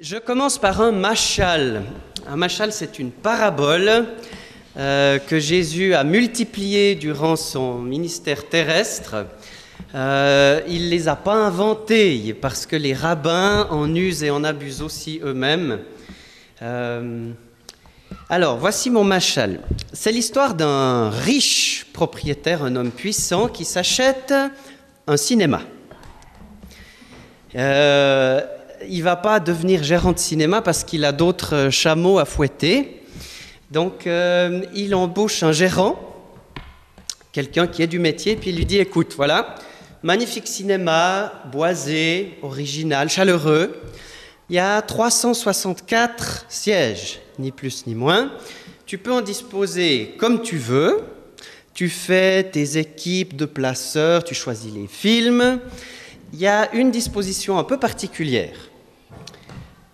Je commence par un mashal. Un mashal, c'est une parabole que Jésus a multipliée durant son ministère terrestre. Il ne les a pas inventées parce que les rabbins en usent et en abusent aussi eux-mêmes. Alors, voici mon mashal. C'est l'histoire d'un riche propriétaire, un homme puissant, qui s'achète un cinéma. Il ne va pas devenir gérant de cinéma parce qu'il a d'autres chameaux à fouetter. Donc, il embauche un gérant, quelqu'un qui est du métier, puis il lui dit, écoute, voilà, magnifique cinéma, boisé, original, chaleureux. Il y a 364 sièges, ni plus ni moins. Tu peux en disposer comme tu veux. Tu fais tes équipes de placeurs, tu choisis les films. Il y a une disposition un peu particulière.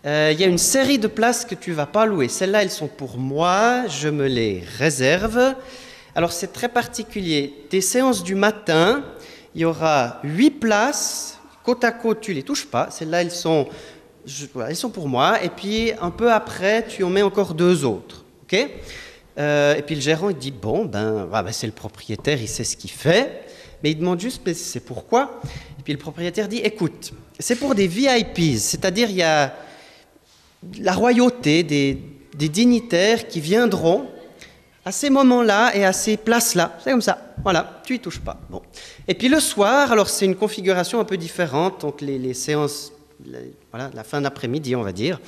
Il y a une série de places que tu ne vas pas louer. Celles-là, elles sont pour moi, je me les réserve. Alors, c'est très particulier. Tes séances du matin, il y aura 8 places. Côte à côte, tu ne les touches pas. Celles-là, elles sont pour moi. Et puis, un peu après, tu en mets encore 2 autres. Okay ? Et puis, le gérant, il dit, c'est le propriétaire, il sait ce qu'il fait. Mais il demande juste, mais c'est pourquoi ? Et puis, le propriétaire dit, écoute, c'est pour des VIPs, c'est-à-dire il y a la royauté, des dignitaires qui viendront à ces moments-là et à ces places-là. C'est comme ça. Voilà, tu y touches pas. Bon. Et puis le soir, alors c'est une configuration un peu différente, donc les séances, la fin d'après-midi, on va dire.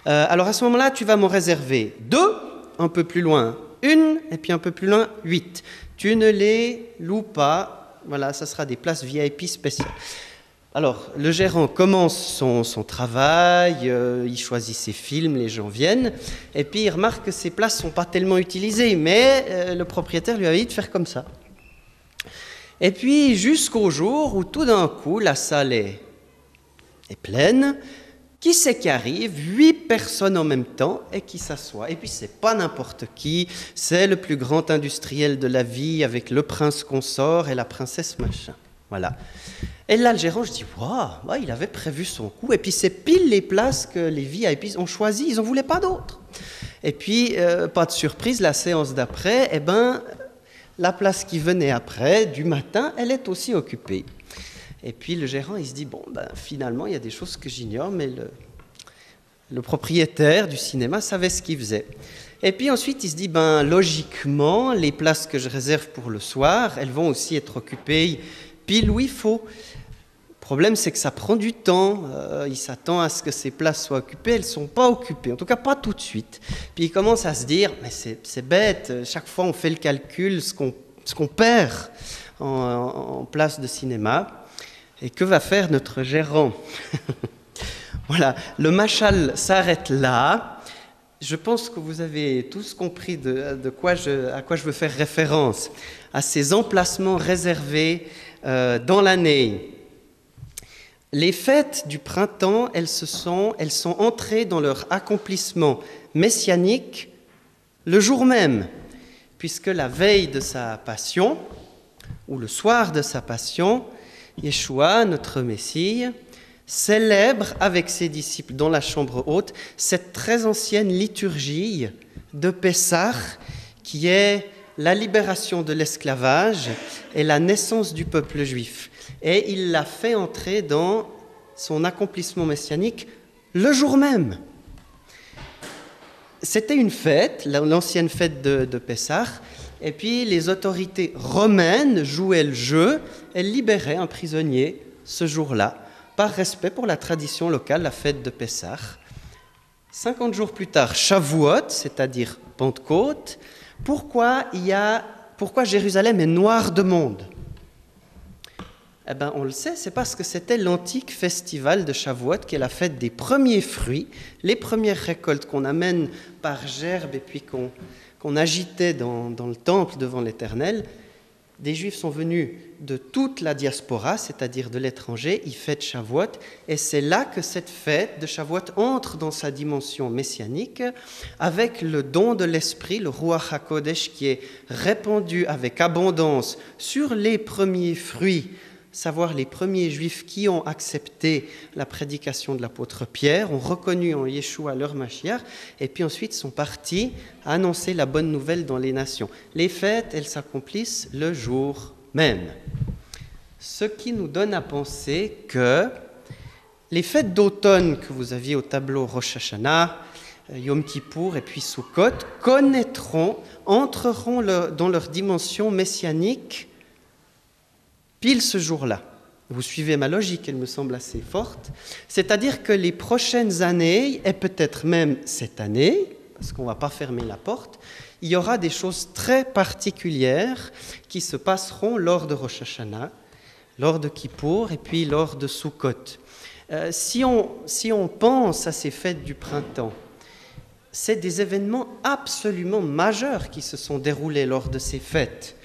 Alors à ce moment-là, tu vas m'en réserver 2, un peu plus loin 1, et puis un peu plus loin 8. Tu ne les loues pas. Voilà, ça sera des places VIP spéciales. Alors, le gérant commence son travail, il choisit ses films, les gens viennent, et puis il remarque que ces places ne sont pas tellement utilisées, mais le propriétaire lui avait dit de faire comme ça. Et puis, jusqu'au jour où tout d'un coup, la salle est pleine, qui c'est qui arrive ? 8 personnes en même temps et qui s'assoient. Et puis, c'est pas n'importe qui, c'est le plus grand industriel de la vie avec le prince consort et la princesse machin. Voilà. Et là, le gérant, je dis, waouh, il avait prévu son coup. Et puis, c'est pile les places que les VIPs ont choisies. Ils n'en voulaient pas d'autres. Et puis, pas de surprise, la séance d'après, la place qui venait après, du matin, elle est aussi occupée. Et puis, le gérant, il se dit, finalement, il y a des choses que j'ignore, mais le propriétaire du cinéma savait ce qu'il faisait. Et puis ensuite, il se dit, logiquement, les places que je réserve pour le soir, elles vont aussi être occupées pile où il faut. Le problème, c'est que ça prend du temps. Il s'attend à ce que ces places soient occupées. Elles ne sont pas occupées, en tout cas pas tout de suite. Puis il commence à se dire, mais c'est bête, chaque fois on fait le calcul, ce qu'on perd en place de cinéma. Et que va faire notre gérant ? Voilà, le mashal s'arrête là. Je pense que vous avez tous compris à quoi je veux faire référence, à ces emplacements réservés dans l'année. Les fêtes du printemps, elles sont entrées dans leur accomplissement messianique le jour même, puisque la veille de sa passion, ou le soir de sa passion, Yeshua, notre Messie, célèbre avec ses disciples dans la chambre haute cette très ancienne liturgie de Pessah qui est la libération de l'esclavage et la naissance du peuple juif. Et il l'a fait entrer dans son accomplissement messianique le jour même. C'était une fête, l'ancienne fête de Pessah, et puis les autorités romaines jouaient le jeu, elles libéraient un prisonnier ce jour-là, par respect pour la tradition locale, la fête de Pessah. 50 jours plus tard, Shavuot, c'est-à-dire Pentecôte. Pourquoi Jérusalem est noire de monde ? On le sait, c'est parce que c'était l'antique festival de Shavuot, qui est la fête des premiers fruits, les premières récoltes qu'on amène par gerbe et puis qu'on agitait dans le temple devant l'Éternel. Des Juifs sont venus de toute la diaspora, c'est-à-dire de l'étranger, ils fêtent Shavuot, et c'est là que cette fête de Shavuot entre dans sa dimension messianique, avec le don de l'Esprit, le Ruach HaKodesh, qui est répandu avec abondance sur les premiers fruits savoir les premiers Juifs qui ont accepté la prédication de l'apôtre Pierre, ont reconnu en Yeshua leur Mashiach, et puis ensuite sont partis annoncer la bonne nouvelle dans les nations. Les fêtes, elles s'accomplissent le jour même. Ce qui nous donne à penser que les fêtes d'automne que vous aviez au tableau Rosh Hashanah, Yom Kippour et puis Sukkot entreront dans leur dimension messianique pile ce jour-là. Vous suivez ma logique, elle me semble assez forte. C'est-à-dire que les prochaines années, et peut-être même cette année, parce qu'on ne va pas fermer la porte, il y aura des choses très particulières qui se passeront lors de Rosh Hashanah, lors de Kippour et puis lors de Sukkot. Si on pense à ces fêtes du printemps, c'est des événements absolument majeurs qui se sont déroulés lors de ces fêtes.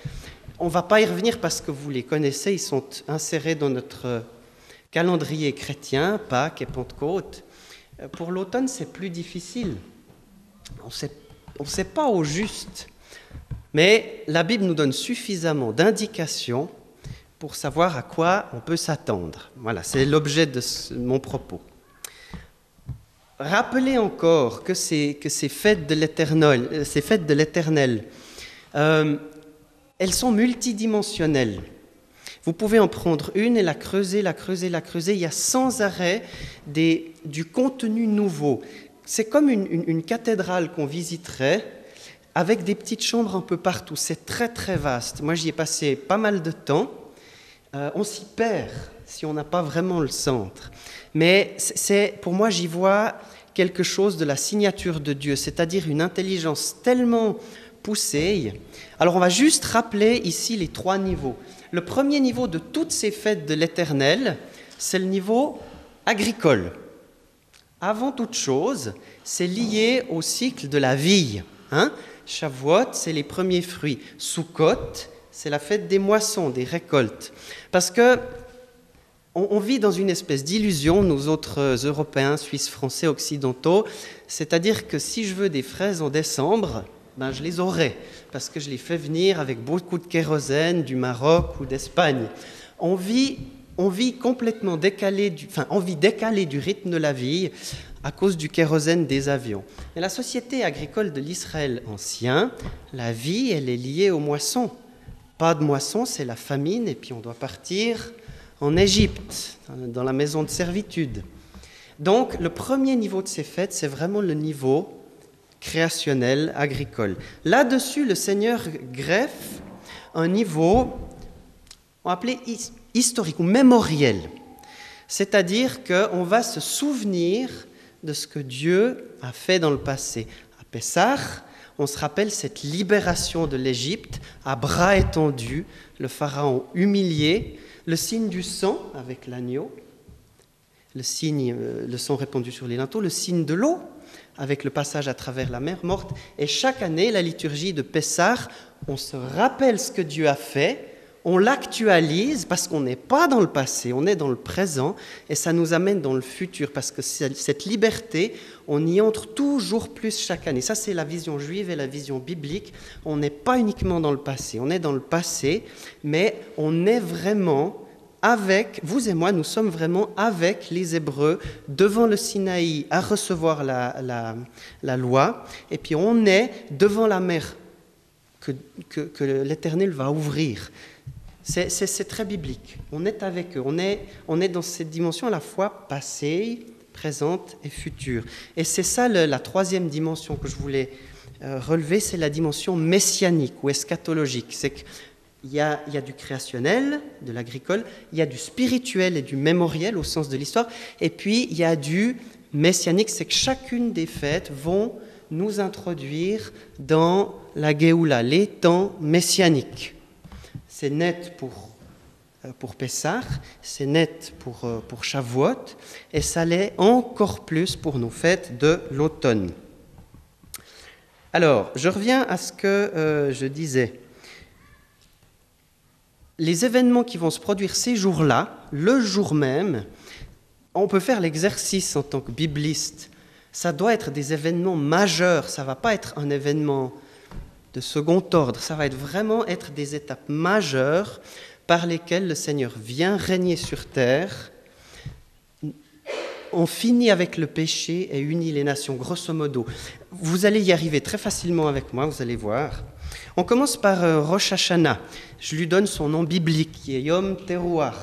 On ne va pas y revenir parce que vous les connaissez, ils sont insérés dans notre calendrier chrétien, Pâques et Pentecôte. Pour l'automne, c'est plus difficile. On ne sait pas au juste, mais la Bible nous donne suffisamment d'indications pour savoir à quoi on peut s'attendre. Voilà, c'est l'objet de mon propos. Rappelez encore que ces fêtes de l'Éternel, elles sont multidimensionnelles. Vous pouvez en prendre une et la creuser. Il y a sans arrêt du contenu nouveau. C'est comme une cathédrale qu'on visiterait avec des petites chambres un peu partout. C'est très très vaste. Moi, j'y ai passé pas mal de temps. On s'y perd si on n'a pas vraiment le centre. Mais pour moi, j'y vois quelque chose de la signature de Dieu, c'est-à-dire une intelligence tellement poussée. Alors, on va juste rappeler ici les 3 niveaux. Le premier niveau de toutes ces fêtes de l'Éternel, c'est le niveau agricole. Avant toute chose, c'est lié au cycle de la vie. Shavuot, c'est les premiers fruits. Sukkot, c'est la fête des moissons, des récoltes. Parce que on vit dans une espèce d'illusion, nous autres Européens, Suisses, Français, Occidentaux, c'est-à-dire que si je veux des fraises en décembre, je les aurai, parce que je les fais venir avec beaucoup de kérosène du Maroc ou d'Espagne. On vit complètement décalé du rythme de la vie à cause du kérosène des avions. Et la société agricole de l'Israël ancien, la vie, elle est liée aux moissons. Pas de moisson, c'est la famine, et puis on doit partir en Égypte, dans la maison de servitude. Donc, le premier niveau de ces fêtes, c'est vraiment le niveau créationnel, agricole. Là-dessus, le Seigneur greffe un niveau, on va appeler historique ou mémoriel. C'est-à-dire qu'on va se souvenir de ce que Dieu a fait dans le passé. À Pessah, on se rappelle cette libération de l'Égypte, à bras étendus, le pharaon humilié, le signe du sang avec l'agneau, le sang répandu sur les linteaux, le signe de l'eau avec le passage à travers la mer morte. Et chaque année, la liturgie de Pessah, on se rappelle ce que Dieu a fait, on l'actualise parce qu'on n'est pas dans le passé, on est dans le présent et ça nous amène dans le futur parce que cette liberté, on y entre toujours plus chaque année. Ça, c'est la vision juive et la vision biblique. On n'est pas uniquement dans le passé, on est dans le passé, mais on est vraiment avec, vous et moi, nous sommes vraiment avec les Hébreux devant le Sinaï à recevoir la loi et puis on est devant la mer que l'Éternel va ouvrir. C'est très biblique. On est avec eux. On est dans cette dimension à la fois passée, présente et future. Et c'est ça la troisième dimension que je voulais relever, c'est la dimension messianique ou eschatologique. C'est qu'il y a du créationnel, de l'agricole, il y a du spirituel et du mémoriel au sens de l'histoire, et puis il y a du messianique, c'est que chacune des fêtes vont nous introduire dans la Géoula, les temps messianiques. C'est net pour Pessah, c'est net pour Shavuot, et ça l'est encore plus pour nos fêtes de l'automne. Alors, je reviens à ce que je disais. Les événements qui vont se produire ces jours-là, le jour même, on peut faire l'exercice en tant que bibliste. Ça doit être des événements majeurs, ça ne va pas être un événement de second ordre, ça va vraiment être des étapes majeures par lesquels le Seigneur vient régner sur terre. On finit avec le péché et unit les nations, grosso modo. Vous allez y arriver très facilement avec moi, vous allez voir. On commence par Rosh Hashanah. Je lui donne son nom biblique, qui est Yom Teruah.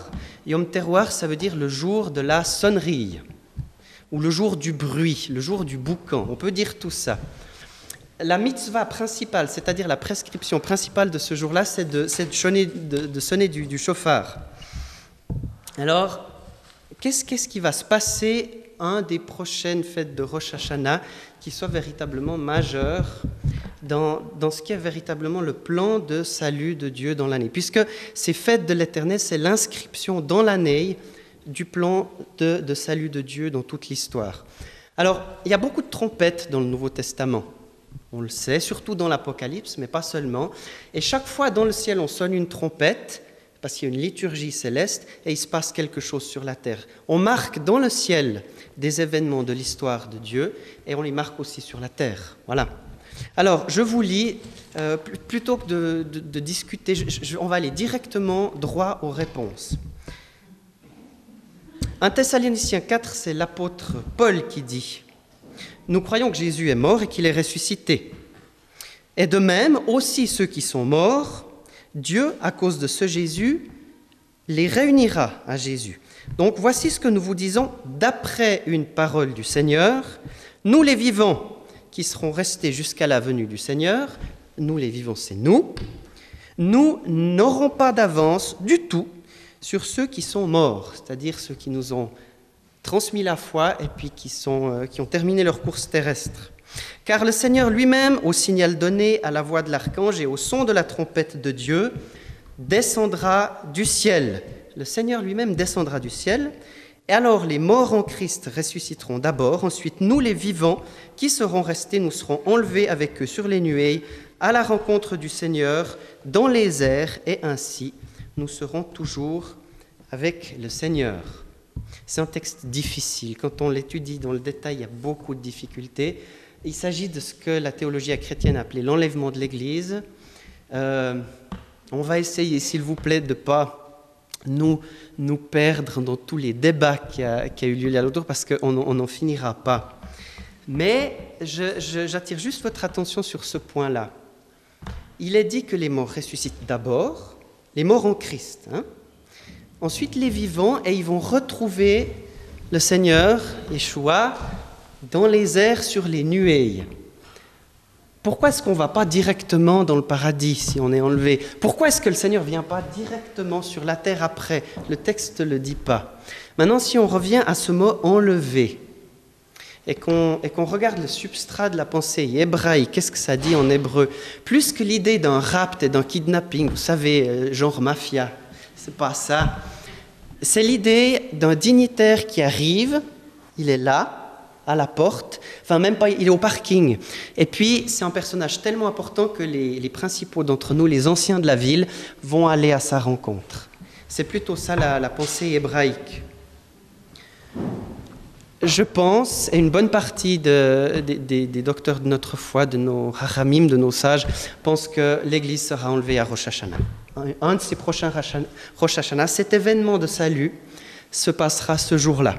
Yom Teruah, ça veut dire le jour de la sonnerie, ou le jour du bruit, le jour du boucan. On peut dire tout ça. La mitzvah principale, c'est-à-dire la prescription principale de ce jour-là, c'est de sonner du chauffard. Alors, qu'est-ce qui va se passer un des prochaines fêtes de Rosh Hashanah qui soit véritablement majeur dans ce qui est véritablement le plan de salut de Dieu dans l'année? Puisque ces fêtes de l'Éternel, c'est l'inscription dans l'année du plan de salut de Dieu dans toute l'histoire. Alors, il y a beaucoup de trompettes dans le Nouveau Testament. On le sait, surtout dans l'Apocalypse, mais pas seulement. Et chaque fois dans le ciel, on sonne une trompette, parce qu'il y a une liturgie céleste, et il se passe quelque chose sur la terre. On marque dans le ciel des événements de l'histoire de Dieu, et on les marque aussi sur la terre. Voilà. Alors, je vous lis, plutôt que de discuter, on va aller directement droit aux réponses. 1 Thessaloniciens 4, c'est l'apôtre Paul qui dit « Nous croyons que Jésus est mort et qu'il est ressuscité. Et de même, aussi ceux qui sont morts, Dieu, à cause de ce Jésus, les réunira à Jésus. Donc voici ce que nous vous disons d'après une parole du Seigneur. Nous les vivants qui serons restés jusqu'à la venue du Seigneur, nous les vivants c'est nous n'aurons pas d'avance du tout sur ceux qui sont morts, c'est-à-dire ceux qui nous ont transmis la foi et puis qui ont terminé leur course terrestre. Car le Seigneur lui-même, au signal donné à la voix de l'archange et au son de la trompette de Dieu, descendra du ciel. Le Seigneur lui-même descendra du ciel. Et alors les morts en Christ ressusciteront d'abord. Ensuite, nous les vivants qui serons restés, nous serons enlevés avec eux sur les nuées à la rencontre du Seigneur dans les airs. Et ainsi, nous serons toujours avec le Seigneur. C'est un texte difficile. Quand on l'étudie dans le détail, il y a beaucoup de difficultés. Il s'agit de ce que la théologie chrétienne a appelé l'enlèvement de l'Église. On va essayer, s'il vous plaît, de ne pas nous perdre dans tous les débats qui a eu lieu là-autour, parce qu'on n'en finira pas. Mais j'attire juste votre attention sur ce point-là. Il est dit que les morts ressuscitent d'abord, les morts en Christ. Ensuite, les vivants, et ils vont retrouver le Seigneur, Yeshua, dans les airs sur les nuées. Pourquoi est-ce qu'on ne va pas directement dans le paradis si on est enlevé? Pourquoi est-ce que le Seigneur ne vient pas directement sur la terre après? Le texte ne le dit pas. Maintenant, si on revient à ce mot « enlevé », et qu'on regarde le substrat de la pensée hébraïque, qu'est-ce que ça dit en hébreu? Plus que l'idée d'un rapt et d'un kidnapping, vous savez, genre mafia, c'est pas ça. C'est l'idée d'un dignitaire qui arrive, il est là, à la porte, enfin même pas, il est au parking. Et puis, c'est un personnage tellement important que les principaux d'entre nous, les anciens de la ville, vont aller à sa rencontre. C'est plutôt ça la pensée hébraïque. Je pense, et une bonne partie des docteurs de notre foi, de nos hachamim, de nos sages, pensent que l'Église sera enlevée à Rosh Hashanah. Un de ces prochains Rosh Hashanah, cet événement de salut se passera ce jour-là.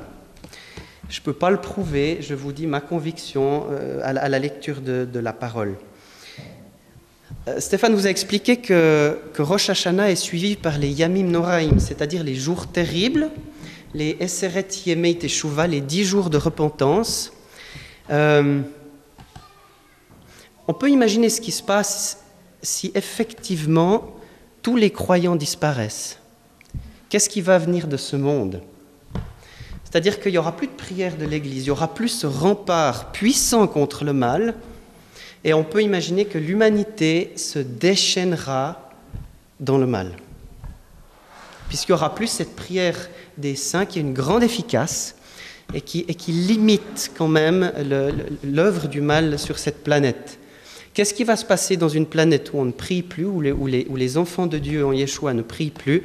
Je ne peux pas le prouver, je vous dis ma conviction à la lecture de la parole. Stéphane vous a expliqué que Rosh Hashanah est suivi par les Yamim Noraim, c'est-à-dire les jours terribles, les Eseret Yemei Teshuva, les 10 jours de repentance. On peut imaginer ce qui se passe si effectivement tous les croyants disparaissent. Qu'est-ce qui va venir de ce monde ? C'est-à-dire qu'il n'y aura plus de prière de l'Église, il y aura plus ce rempart puissant contre le mal, et on peut imaginer que l'humanité se déchaînera dans le mal. Puisqu'il n'y aura plus cette prière des saints qui est une grande efficace et qui limite quand même l'œuvre du mal sur cette planète. Qu'est-ce qui va se passer dans une planète où on ne prie plus, où les enfants de Dieu en Yeshua ne prient plus?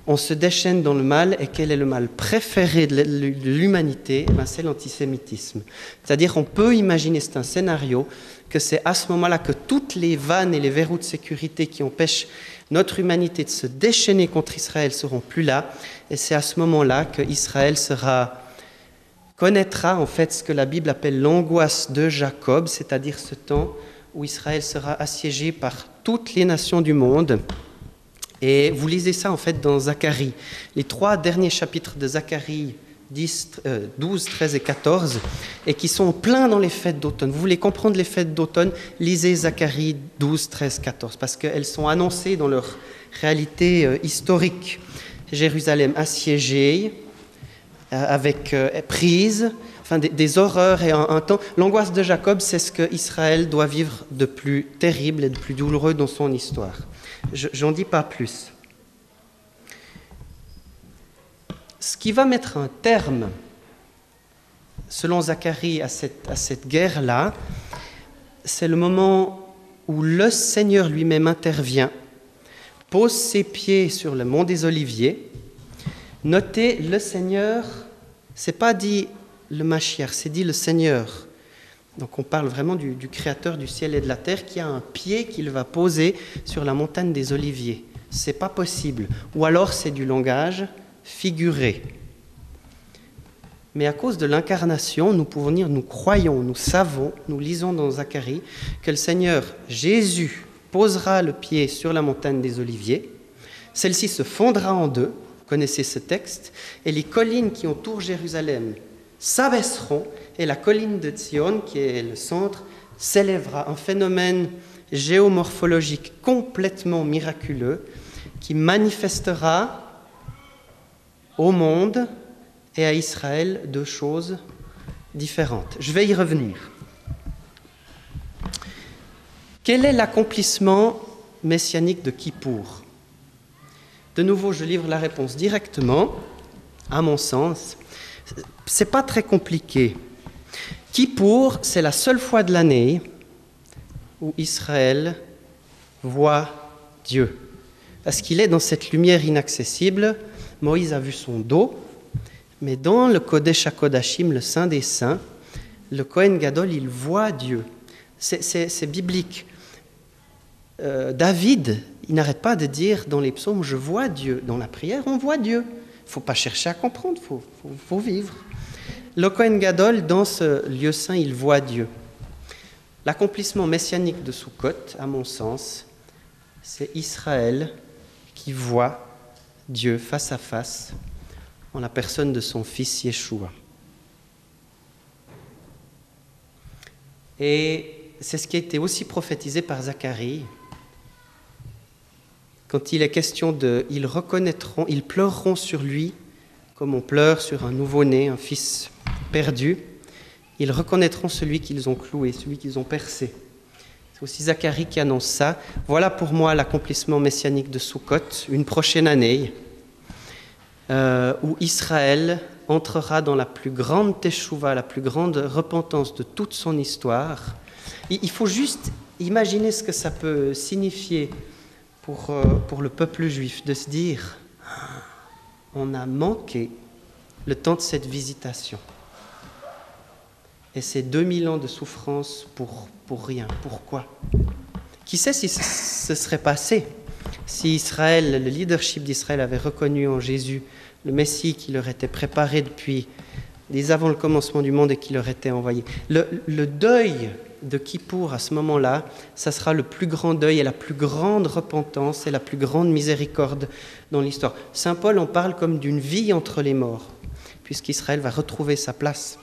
On se déchaîne dans le mal, et quel est le mal préféré de l'humanité? C'est l'antisémitisme. C'est-à-dire on peut imaginer, c'est un scénario, que c'est à ce moment-là que toutes les vannes et les verrous de sécurité qui empêchent notre humanité, de se déchaîner contre Israël seront plus là. Et c'est à ce moment-là que Israël connaîtra en fait ce que la Bible appelle l'angoisse de Jacob, c'est-à-dire ce temps où Israël sera assiégé par toutes les nations du monde. Et vous lisez ça en fait dans Zacharie. Les 3 derniers chapitres de Zacharie, 12, 13 et 14, et qui sont pleins dans les fêtes d'automne. Vous voulez comprendre les fêtes d'automne, lisez Zacharie 12, 13, 14, parce qu'elles sont annoncées dans leur réalité historique. Jérusalem assiégée, avec prise, enfin des horreurs et un temps. L'angoisse de Jacob, c'est ce que Israël doit vivre de plus terrible et de plus douloureux dans son histoire. J'en dis pas plus. Ce qui va mettre un terme, selon Zacharie, à cette guerre-là, c'est le moment où le Seigneur lui-même intervient, pose ses pieds sur le mont des Oliviers. Notez, le Seigneur, c'est pas dit le Mashiach, c'est dit le Seigneur. Donc on parle vraiment du Créateur du ciel et de la terre qui a un pied qu'il va poser sur la montagne des Oliviers. C'est pas possible. Ou alors c'est du langage figuré. Mais à cause de l'incarnation, nous pouvons dire, nous croyons, nous savons, nous lisons dans Zacharie que le Seigneur Jésus posera le pied sur la montagne des Oliviers. Celle-ci se fondra en deux, vous connaissez ce texte, et les collines qui entourent Jérusalem s'abaisseront, et la colline de Sion, qui est le centre, s'élèvera. Un phénomène géomorphologique complètement miraculeux qui manifestera au monde et à Israël 2 choses différentes. Je vais y revenir. Quel est l'accomplissement messianique de Kippour ? De nouveau, je livre la réponse directement, à mon sens. C'est pas très compliqué. Kippour, c'est la seule fois de l'année où Israël voit Dieu. Parce qu'il est dans cette lumière inaccessible. Moïse a vu son dos, mais dans le Kodesh HaKodashim, le Saint des Saints, le Kohen Gadol, il voit Dieu. C'est biblique. David, il n'arrête pas de dire dans les psaumes, je vois Dieu. Dans la prière, on voit Dieu. Il ne faut pas chercher à comprendre, il faut vivre. Le Kohen Gadol, dans ce lieu saint, il voit Dieu. L'accomplissement messianique de Sukkot, à mon sens, c'est Israël qui voit Dieu face à face en la personne de son fils Yeshua. Et c'est ce qui a été aussi prophétisé par Zacharie. Quand il est question ils reconnaîtront, ils pleureront sur lui comme on pleure sur un nouveau-né, un fils perdu. Ils reconnaîtront celui qu'ils ont cloué, celui qu'ils ont percé. C'est aussi Zacharie qui annonce ça. Voilà pour moi l'accomplissement messianique de Sukkot, une prochaine année où Israël entrera dans la plus grande teshuva, la plus grande repentance de toute son histoire. Il faut juste imaginer ce que ça peut signifier pour le peuple juif, de se dire on a manqué le temps de cette visitation. Et c'est 2000 ans de souffrance pour rien. Pourquoi ? Qui sait si ce serait passé si Israël, le leadership d'Israël avait reconnu en Jésus le Messie qui leur était préparé dès avant le commencement du monde et qui leur était envoyé. Le deuil de Kippour à ce moment-là, ça sera le plus grand deuil et la plus grande repentance et la plus grande miséricorde dans l'histoire. Saint Paul en parle comme d'une vie entre les morts, puisqu'Israël va retrouver sa place.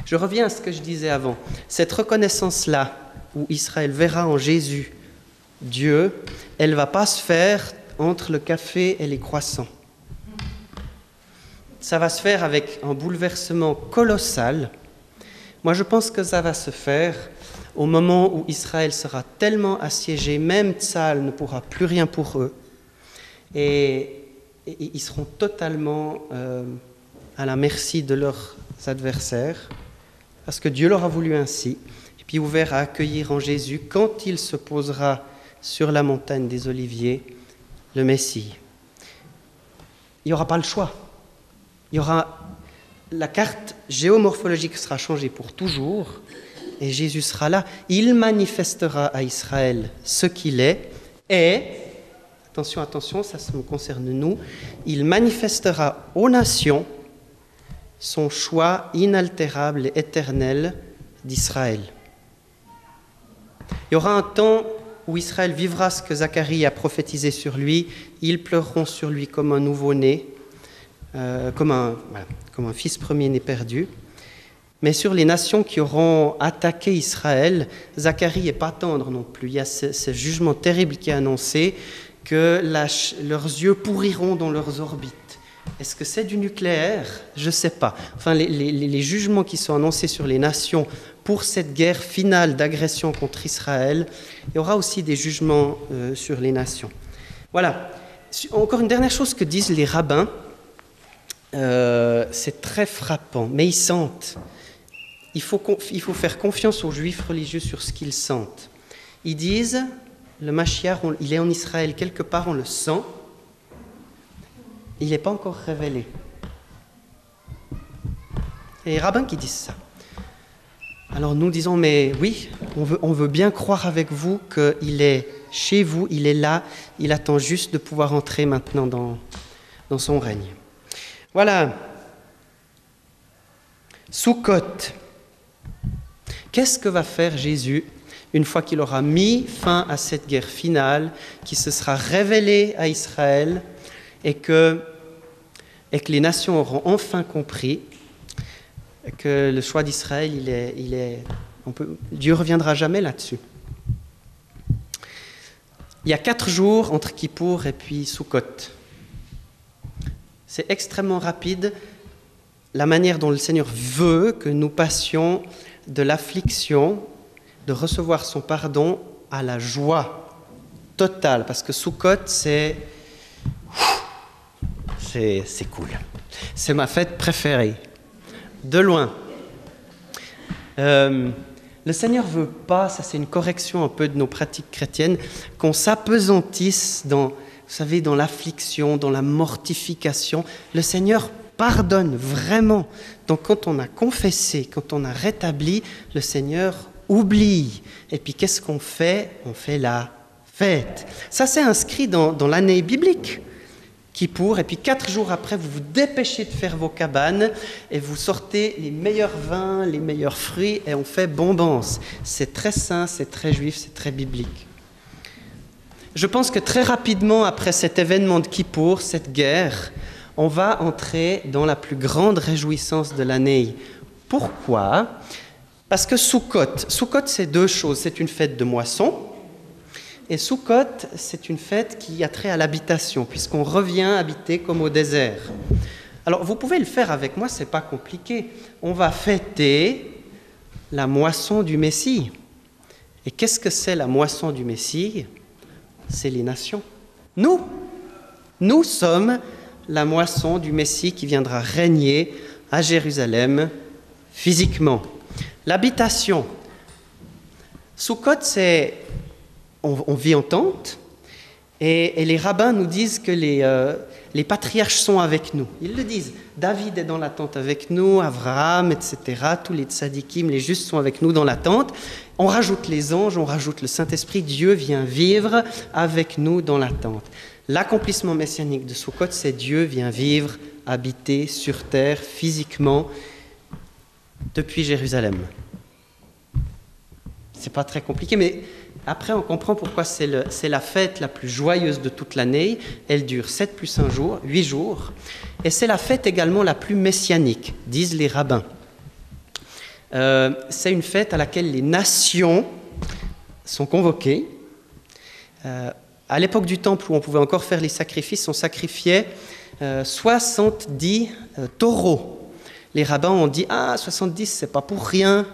Je reviens à ce que je disais avant. Cette reconnaissance-là, où Israël verra en Jésus Dieu, elle ne va pas se faire entre le café et les croissants. Ça va se faire avec un bouleversement colossal. Moi, je pense que ça va se faire au moment où Israël sera tellement assiégé, même Tzahal ne pourra plus rien pour eux. Et ils seront totalement à la merci de leurs adversaires, parce que Dieu leur a voulu ainsi, et puis ouvert à accueillir en Jésus, quand il se posera sur la montagne des Oliviers, le Messie. Il n'y aura pas le choix. La carte géomorphologique sera changée pour toujours, et Jésus sera là. Il manifestera à Israël ce qu'il est, et attention, ça nous concerne nous, il manifestera aux nations son choix inaltérable et éternel d'Israël. Il y aura un temps où Israël vivra ce que Zacharie a prophétisé sur lui. Ils pleureront sur lui comme un nouveau-né, comme un fils premier-né perdu. Mais sur les nations qui auront attaqué Israël, Zacharie n'est pas tendre non plus. Il y a ce jugement terrible qui est annoncé, que leurs yeux pourriront dans leurs orbites. Est-ce que c'est du nucléaire? Je ne sais pas. Enfin, les jugements qui sont annoncés sur les nations pour cette guerre finale d'agression contre Israël, il y aura aussi des jugements sur les nations. Voilà. Encore une dernière chose que disent les rabbins, c'est très frappant, mais ils sentent. Il faut faire confiance aux juifs religieux sur ce qu'ils sentent. Ils disent, le Mashiach, il est en Israël, quelque part on le sent, il n'est pas encore révélé. Et les rabbins qui disent ça. Alors nous disons, mais oui, on veut bien croire avec vous qu'il est chez vous, il est là, il attend juste de pouvoir entrer maintenant dans son règne. Voilà. Soukhot. Qu'est-ce que va faire Jésus une fois qu'il aura mis fin à cette guerre finale, qui se sera révélée à Israël et que les nations auront enfin compris que le choix d'Israël, Dieu ne reviendra jamais là-dessus. Il y a 4 jours entre Kippour et puis Soukhot. C'est extrêmement rapide la manière dont le Seigneur veut que nous passions de l'affliction, de recevoir son pardon, à la joie totale. Parce que Soukhot, c'est cool. C'est ma fête préférée. De loin. Le Seigneur ne veut pas, ça c'est une correction un peu de nos pratiques chrétiennes, qu'on s'apesantisse dans l'affliction, dans la mortification. Le Seigneur pardonne vraiment. Donc quand on a confessé, quand on a rétabli, le Seigneur oublie. Et puis qu'est-ce qu'on fait? On fait la fête. Ça c'est inscrit dans l'année biblique. Kippour, et puis 4 jours après, vous vous dépêchez de faire vos cabanes et vous sortez les meilleurs vins, les meilleurs fruits et on fait bombance. C'est très saint, c'est très juif, c'est très biblique. Je pense que très rapidement après cet événement de Kippour, cette guerre, on va entrer dans la plus grande réjouissance de l'année. Pourquoi? Parce que Soukhot, c'est 2 choses. C'est une fête de moisson. Et Soukhot, c'est une fête qui a trait à l'habitation, puisqu'on revient habiter comme au désert. Alors, vous pouvez le faire avec moi, c'est pas compliqué. On va fêter la moisson du Messie. Et qu'est-ce que c'est la moisson du Messie? C'est les nations. Nous sommes la moisson du Messie qui viendra régner à Jérusalem physiquement. L'habitation. Soukhot, c'est... On vit en tente, et les rabbins nous disent que les patriarches sont avec nous. Ils le disent. David est dans la tente avec nous, Abraham, etc. Tous les tzadikim, les justes sont avec nous dans la tente. On rajoute les anges, on rajoute le Saint-Esprit. Dieu vient vivre avec nous dans la tente. L'accomplissement messianique de Soukhot, c'est Dieu vient vivre, habiter sur terre, physiquement, depuis Jérusalem. C'est pas très compliqué, mais après on comprend pourquoi c'est la fête la plus joyeuse de toute l'année. Elle dure 7 plus 1 jour, 8 jours. Et c'est la fête également la plus messianique, disent les rabbins. C'est une fête à laquelle les nations sont convoquées. À l'époque du temple où on pouvait encore faire les sacrifices, on sacrifiait 70 taureaux. Les rabbins ont dit « Ah, 70, c'est pas pour rien ».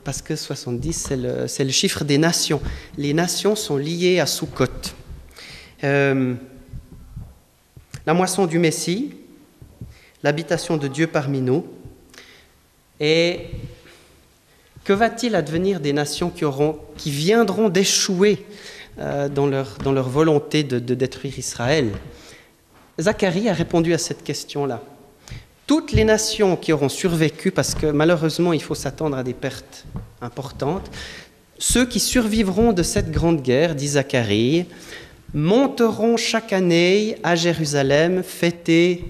Parce que 70, c'est le chiffre des nations. Les nations sont liées à Soukhot. La moisson du Messie, l'habitation de Dieu parmi nous. Et que va-t-il advenir des nations qui viendront d'échouer dans leur volonté de détruire Israël? Zacharie a répondu à cette question-là. Toutes les nations qui auront survécu, parce que malheureusement il faut s'attendre à des pertes importantes, ceux qui survivront de cette grande guerre, dit Zacharie, monteront chaque année à Jérusalem fêter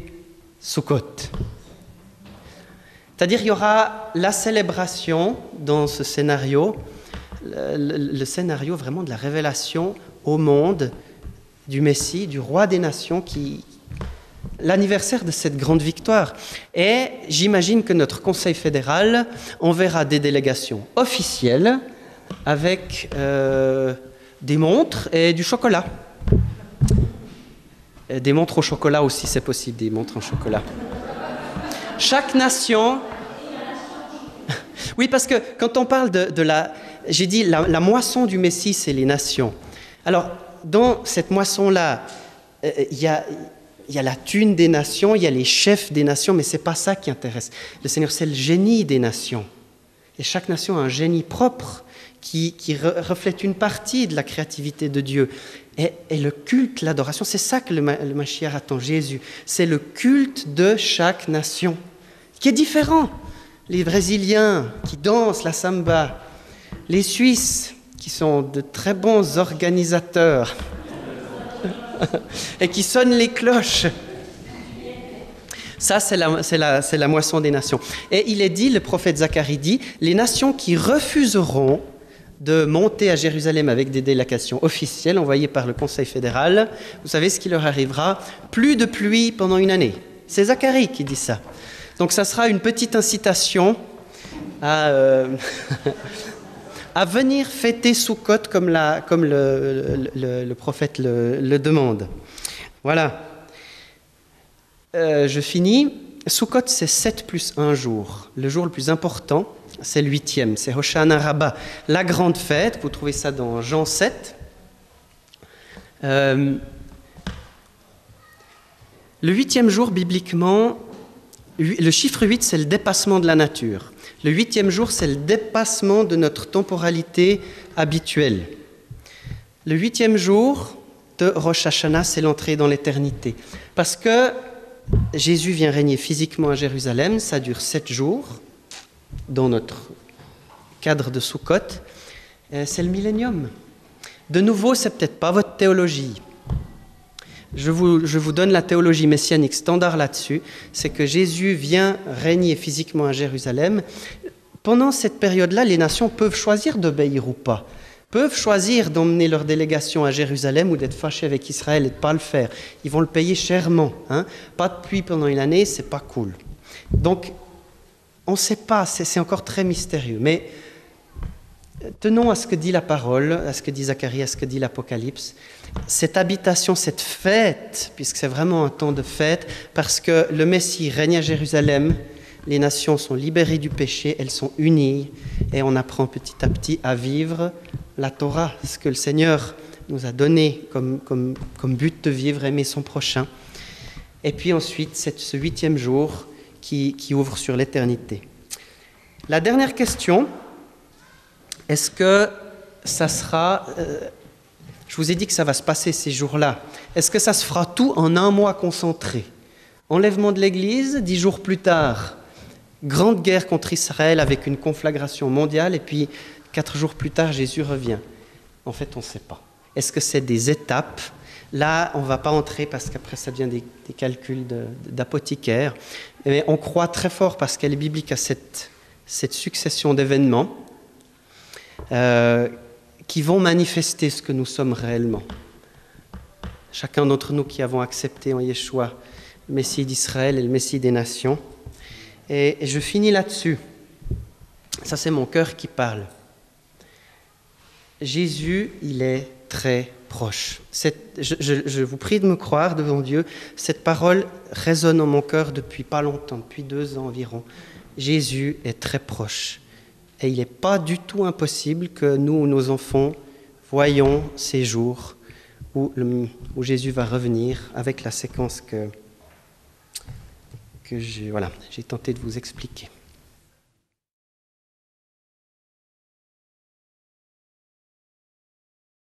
Sukkot. C'est-à-dire il y aura la célébration dans ce scénario, le scénario vraiment de la révélation au monde du Messie, du roi des nations, l'anniversaire de cette grande victoire. Et j'imagine que notre Conseil fédéral enverra des délégations officielles avec des montres et du chocolat. Et des montres au chocolat aussi, c'est possible, des montres en chocolat. Chaque nation... Oui, parce que quand on parle de la... J'ai dit, la moisson du Messie, c'est les nations. Alors, dans cette moisson-là, il y a la thune des nations, il y a les chefs des nations, mais ce n'est pas ça qui intéresse. Le Seigneur, c'est le génie des nations. Et chaque nation a un génie propre qui reflète une partie de la créativité de Dieu. Et le culte, l'adoration, c'est ça que le Mashiach attend, Jésus. C'est le culte de chaque nation, qui est différent. Les Brésiliens qui dansent la samba, les Suisses qui sont de très bons organisateurs et qui sonnent les cloches. Ça, c'est la moisson des nations. Et il est dit, le prophète Zacharie dit, les nations qui refuseront de monter à Jérusalem avec des délégations officielles envoyées par le Conseil fédéral, vous savez ce qui leur arrivera? Plus de pluie pendant une année. C'est Zacharie qui dit ça. Donc ça sera une petite incitation à venir fêter Sukkot comme le prophète le demande. Voilà. Je finis. Sukkot, c'est 7 plus 1 jour. Le jour le plus important, c'est le 8e, c'est Hoshana Rabbah, la grande fête. Vous trouvez ça dans Jean 7. Le 8e jour, bibliquement, le chiffre 8, c'est le dépassement de la nature. Le 8e jour, c'est le dépassement de notre temporalité habituelle. Le 8e jour de Rosh Hashanah, c'est l'entrée dans l'éternité. Parce que Jésus vient régner physiquement à Jérusalem, ça dure 7 jours, dans notre cadre de Sukkot, c'est le millénium. De nouveau, c'est peut-être pas votre théologie. Je vous donne la théologie messianique standard là-dessus, c'est que Jésus vient régner physiquement à Jérusalem. Pendant cette période-là, les nations peuvent choisir d'obéir ou pas, peuvent choisir d'emmener leur délégation à Jérusalem ou d'être fâchés avec Israël et de ne pas le faire. Ils vont le payer chèrement. Pas de pluie pendant une année, c'est pas cool. Donc, on ne sait pas, c'est encore très mystérieux. Mais tenons à ce que dit la parole, à ce que dit Zacharie, à ce que dit l'Apocalypse. Cette habitation, cette fête, puisque c'est vraiment un temps de fête, parce que le Messie règne à Jérusalem, les nations sont libérées du péché, elles sont unies, et on apprend petit à petit à vivre la Torah, ce que le Seigneur nous a donné comme but de vivre, aimer son prochain. Et puis ensuite, ce 8e jour qui ouvre sur l'éternité. La dernière question, est-ce que ça sera... je vous ai dit que ça va se passer ces jours-là. Est-ce que ça se fera tout en un mois concentré? Enlèvement de l'Église, 10 jours plus tard, grande guerre contre Israël avec une conflagration mondiale, et puis 4 jours plus tard, Jésus revient. En fait, on ne sait pas. Est-ce que c'est des étapes? Là, on ne va pas entrer parce qu'après, ça devient des calculs d'apothicaire. Mais on croit très fort, parce qu'elle est biblique, à cette succession d'événements qui vont manifester ce que nous sommes réellement. Chacun d'entre nous qui avons accepté en Yeshua le Messie d'Israël et le Messie des nations. Et je finis là-dessus. Ça, c'est mon cœur qui parle. Jésus, il est très proche. Je vous prie de me croire devant Dieu. Cette parole résonne en mon cœur depuis pas longtemps, depuis 2 ans environ. Jésus est très proche. Et il n'est pas du tout impossible que nous ou nos enfants voyons ces jours où Jésus va revenir avec la séquence que j'ai tenté de vous expliquer.